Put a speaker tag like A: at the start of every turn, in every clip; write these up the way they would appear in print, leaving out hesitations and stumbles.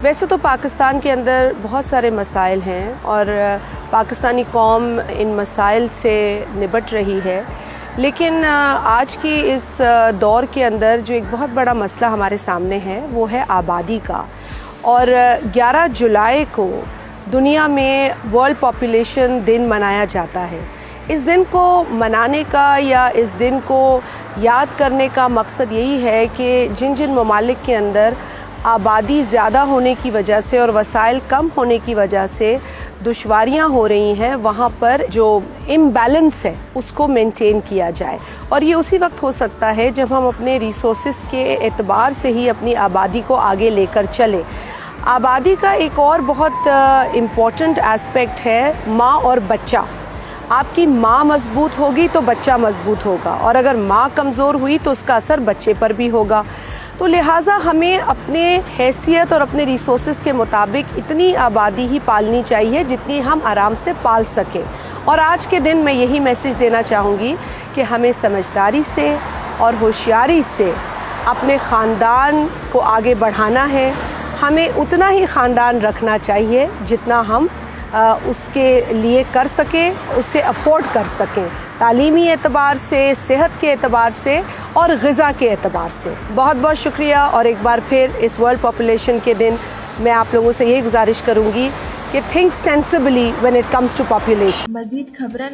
A: ویسے تو پاکستان کے اندر بہت سارے مسائل ہیں اور پاکستانی قوم ان مسائل سے نبٹ رہی ہے، لیکن آج کی اس دور کے اندر جو ایک بہت بڑا مسئلہ ہمارے سامنے ہے وہ ہے آبادی کا۔ اور 11 جولائی کو دنیا میں ورلڈ پاپولیشن دن منایا جاتا ہے۔ اس دن کو منانے کا یا اس دن کو یاد کرنے کا مقصد یہی ہے کہ جن جن ممالک کے اندر آبادی زیادہ ہونے کی وجہ سے اور وسائل کم ہونے کی وجہ سے دشواریاں ہو رہی ہیں، وہاں پر جو امبیلنس ہے اس کو مینٹین کیا جائے۔ اور یہ اسی وقت ہو سکتا ہے جب ہم اپنے ریسورسز کے اعتبار سے ہی اپنی آبادی کو آگے لے کر چلیں۔ آبادی کا ایک اور بہت امپورٹنٹ ایسپیکٹ ہے ماں اور بچہ۔ آپ کی ماں مضبوط ہوگی تو بچہ مضبوط ہوگا، اور اگر ماں کمزور ہوئی تو اس کا اثر بچے پر بھی ہوگا۔ تو لہٰذا ہمیں اپنے حیثیت اور اپنے ریسورسز کے مطابق اتنی آبادی ہی پالنی چاہیے جتنی ہم آرام سے پال سکیں۔ اور آج کے دن میں یہی میسج دینا چاہوں گی کہ ہمیں سمجھداری سے اور ہوشیاری سے اپنے خاندان کو آگے بڑھانا ہے۔ ہمیں اتنا ہی خاندان رکھنا چاہیے جتنا ہم اس کے لیے کر سکیں، اسے افورڈ کر سکیں، تعلیمی اعتبار سے، صحت کے اعتبار سے اور غذا کے اعتبار سے۔ بہت بہت شکریہ، اور ایک بار پھر اس ورلڈ پاپولیشن کے دن میں آپ لوگوں سے یہی گزارش کروں گی کہ think sensibly when it comes to population۔
B: مزید خبرن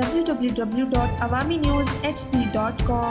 B: www.awamiNewsHD.com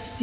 B: HD।